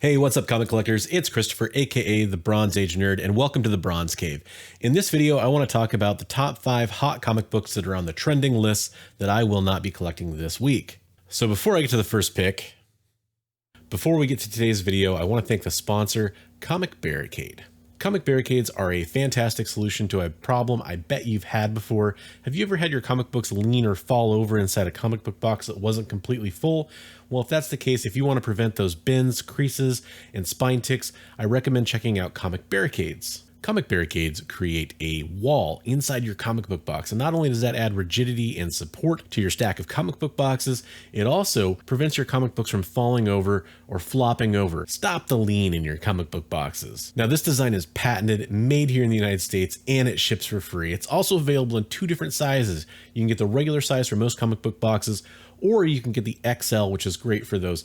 Hey, what's up, comic collectors? It's Christopher, aka the Bronze Age Nerd, and welcome to the Bronze Cave. In this video, I want to talk about the top 5 hot comic books that are on the trending lists that I will not be collecting this week. So before I get to the first pick, before we get to today's video, I want to thank the sponsor, Comic Barricade. Comic barricades are a fantastic solution to a problem I bet you've had before. Have you ever had your comic books lean or fall over inside a comic book box that wasn't completely full? Well, if that's the case, if you want to prevent those bends, creases, and spine ticks, I recommend checking out Comic Barricades. Comic barricades create a wall inside your comic book box, and not only does that add rigidity and support to your stack of comic book boxes, it also prevents your comic books from falling over or flopping over. Stop the lean in your comic book boxes. Now, this design is patented, made here in the United States, and it ships for free. It's also available in 2 different sizes. You can get the regular size for most comic book boxes, or you can get the XL, which is great for those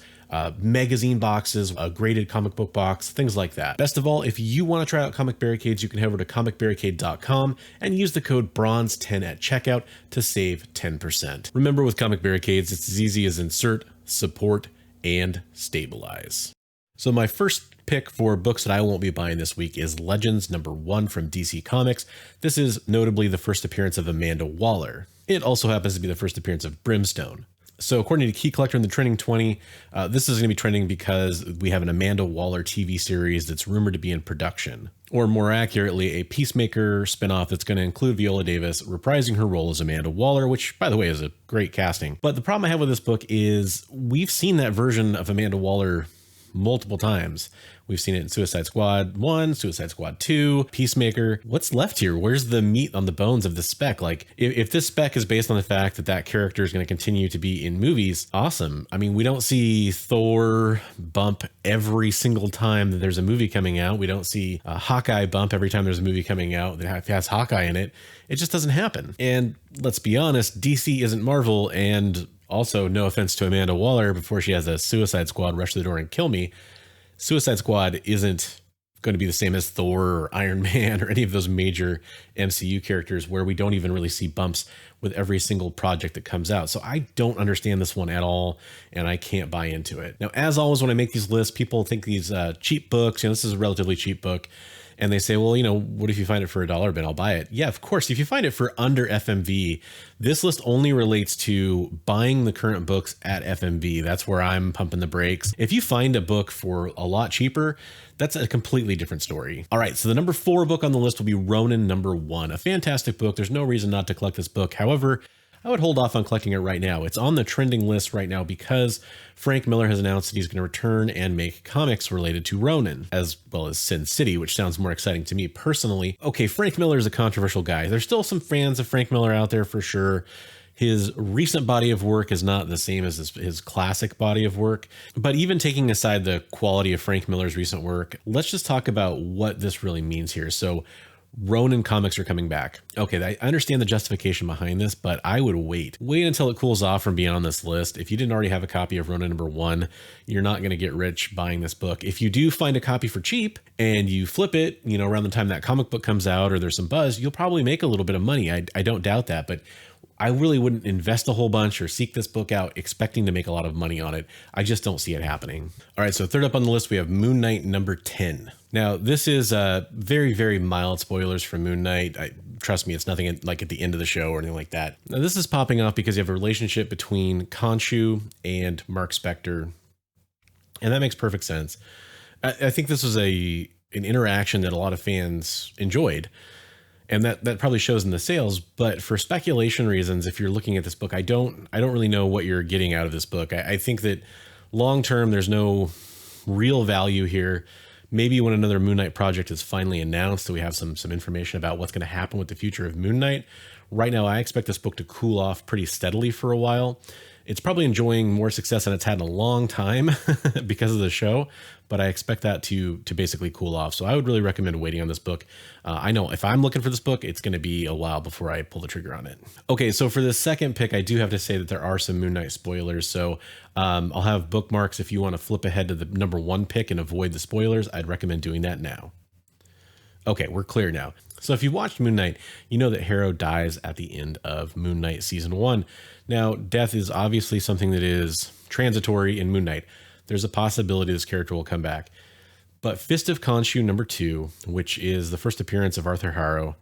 magazine boxes, a graded comic book box, things like that. Best of all, if you want to try out Comic Barricades, you can head over to comicbarricade.com and use the code BRONZE10 at checkout to save 10%. Remember, with Comic Barricades, it's as easy as insert, support, and stabilize. So my first pick for books that I won't be buying this week is Legends #1 from DC Comics. This is notably the first appearance of Amanda Waller. It also happens to be the first appearance of Brimstone. So according to Key Collector in the Trending 20, this is going to be trending because we have an Amanda Waller TV series that's rumored to be in production. Or more accurately, a Peacemaker spinoff that's going to include Viola Davis reprising her role as Amanda Waller, which, by the way, is a great casting. But the problem I have with this book is we've seen that version of Amanda Waller multiple times. We've seen it in Suicide Squad 1, Suicide Squad 2, Peacemaker. What's left here? Where's the meat on the bones of the spec? Like, if this spec is based on the fact that that character is going to continue to be in movies, awesome. I mean, we don't see Thor bump every single time that there's a movie coming out. We don't see Hawkeye bump every time there's a movie coming out that has Hawkeye in it. It just doesn't happen. And let's be honest, DC isn't Marvel, and also, no offense to Amanda Waller, before she has a Suicide Squad rush the door and kill me, Suicide Squad isn't going to be the same as Thor or Iron Man or any of those major MCU characters where we don't even really see bumps with every single project that comes out. So I don't understand this one at all, and I can't buy into it. Now, as always, when I make these lists, people think these cheap books, this is a relatively cheap book, and they say, well, what if you find it for $1, Ben? I'll buy it. Yeah, of course. If you find it for under FMV, this list only relates to buying the current books at FMV. That's where I'm pumping the brakes. If you find a book for a lot cheaper, that's a completely different story. All right, so the number 4 book on the list will be Ronin #1, a fantastic book. There's no reason not to collect this book. However, I would hold off on collecting it right now. It's on the trending list right now because Frank Miller has announced that he's going to return and make comics related to Ronin, as well as Sin City, which sounds more exciting to me personally. Okay, Frank Miller is a controversial guy. There's still some fans of Frank Miller out there for sure. His recent body of work is not the same as his classic body of work. But even taking aside the quality of Frank Miller's recent work, let's just talk about what this really means here. So Ronin comics are coming back. Okay, I understand the justification behind this, but I would wait until it cools off from being on this list. If you didn't already have a copy of Ronin #1, you're not going to get rich buying this book. If you do find a copy for cheap and you flip it, around the time that comic book comes out or there's some buzz, you'll probably make a little bit of money. I don't doubt that, but I really wouldn't invest a whole bunch or seek this book out expecting to make a lot of money on it. I just don't see it happening. All right, so third up on the list, we have Moon Knight #10. Now, this is very, very mild spoilers for Moon Knight. Trust me, it's nothing like at the end of the show or anything like that. Now, this is popping off because you have a relationship between Khonshu and Mark Spector, and that makes perfect sense. I think this was an interaction that a lot of fans enjoyed. And that probably shows in the sales, but for speculation reasons, if you're looking at this book, I don't really know what you're getting out of this book. I think that long term, there's no real value here. Maybe when another Moon Knight project is finally announced, that we have some information about what's going to happen with the future of Moon Knight. Right now, I expect this book to cool off pretty steadily for a while. It's probably enjoying more success than it's had in a long time because of the show, but I expect that to basically cool off. So I would really recommend waiting on this book. I know if I'm looking for this book, it's going to be a while before I pull the trigger on it. Okay, so for the second pick, I do have to say that there are some Moon Knight spoilers. So I'll have bookmarks if you want to flip ahead to the #1 pick and avoid the spoilers. I'd recommend doing that now. Okay, we're clear now. So if you watched Moon Knight, you know that Harrow dies at the end of Moon Knight Season 1. Now, death is obviously something that is transitory in Moon Knight. there's a possibility this character will come back. But Fist of Khonshu #2, which is the first appearance of Arthur Harrow,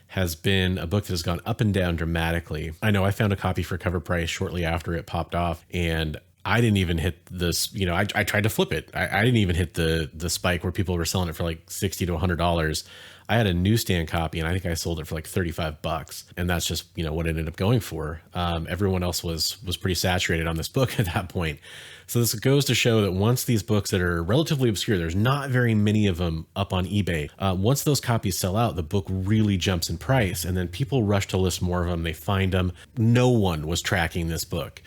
has been a book that has gone up and down dramatically. I know I found a copy for cover price shortly after it popped off, and I didn't even hit this, I tried to flip it. I didn't even hit the spike where people were selling it for like $60 to $100. I had a newsstand copy and I think I sold it for like $35. And that's just, what it ended up going for. Everyone else was pretty saturated on this book at that point. So this goes to show that once these books that are relatively obscure, there's not very many of them up on eBay. Once those copies sell out, the book really jumps in price, and then people rush to list more of them. They find them. No one was tracking this book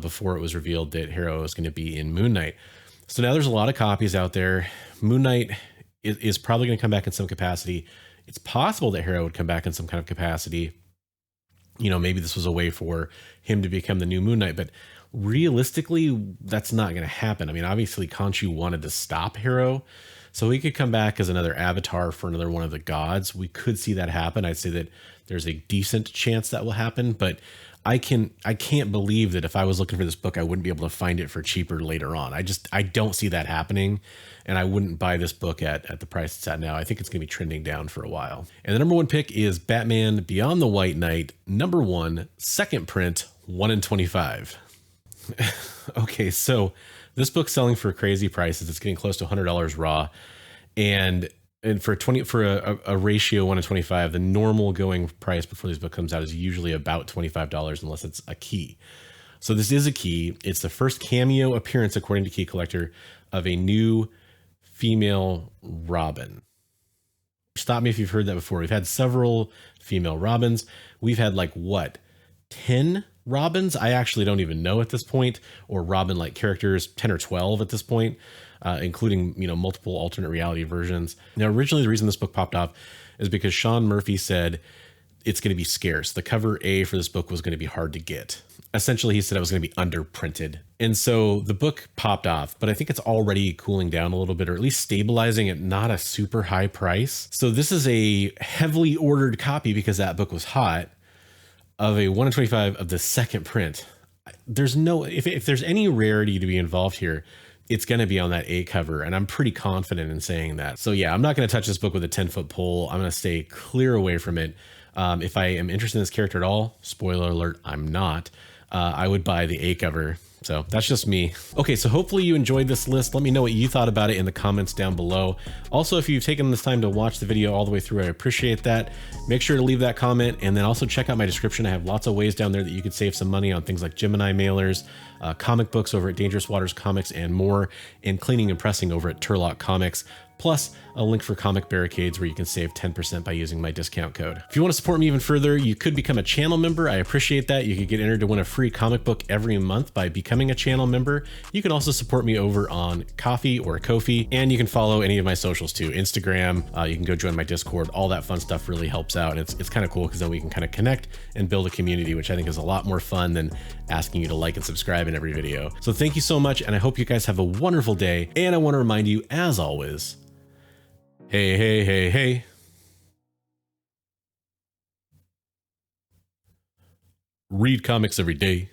before it was revealed that Harrow was going to be in Moon Knight. So now there's a lot of copies out there. Moon Knight is probably going to come back in some capacity. It's possible that Harrow would come back in some kind of capacity. Maybe this was a way for him to become the new Moon Knight, but realistically, that's not going to happen. I mean, obviously, Khonshu wanted to stop Harrow, so he could come back as another avatar for another one of the gods. We could see that happen. I'd say that there's a decent chance that will happen, but I can't believe that if I was looking for this book, I wouldn't be able to find it for cheaper later on. I don't see that happening, and I wouldn't buy this book at the price it's at now. I think it's going to be trending down for a while. And the #1 pick is Batman Beyond the White Knight, #1, second print, 1 in 25. Okay, so this book's selling for crazy prices. It's getting close to $100 raw, and for a ratio 1 in 25, the normal going price before this book comes out is usually about $25 unless it's a key. So this is a key. It's the first cameo appearance, according to Key Collector, of a new female Robin. Stop me if you've heard that before. We've had several female Robins. We've had 10 Robins. I actually don't even know at this point, or Robin-like characters, 10 or 12 at this point, including, multiple alternate reality versions. Now, originally the reason this book popped off is because Sean Murphy said it's going to be scarce. The cover A for this book was going to be hard to get. Essentially, he said it was going to be underprinted. And so the book popped off, but I think it's already cooling down a little bit, or at least stabilizing at not a super high price. So this is a heavily ordered copy because that book was hot, of a 1 in 25 of the second print. There's no, if there's any rarity to be involved here, it's going to be on that A cover. And I'm pretty confident in saying that. So yeah, I'm not going to touch this book with a 10-foot pole. I'm going to stay clear away from it. If I am interested in this character at all, spoiler alert, I'm not, I would buy the A cover. So that's just me. Okay, so hopefully you enjoyed this list. Let me know what you thought about it in the comments down below. Also, if you've taken this time to watch the video all the way through, I appreciate that. Make sure to leave that comment, and then also check out my description. I have lots of ways down there that you could save some money on things like Gemini mailers, comic books over at Dangerous Waters Comics and more, and cleaning and pressing over at Turlock Comics, plus a link for Comic Barricades where you can save 10% by using my discount code. If you want to support me even further, you could become a channel member. I appreciate that. You could get entered to win a free comic book every month by becoming a channel member. You can also support me over on Ko-fi or Ko-fi, and you can follow any of my socials too. Instagram, you can go join my Discord. All that fun stuff really helps out. And it's kind of cool because then we can kind of connect and build a community, which I think is a lot more fun than asking you to like and subscribe in every video. So thank you so much, and I hope you guys have a wonderful day. And I want to remind you, as always, hey, hey, hey, hey. Read comics every day.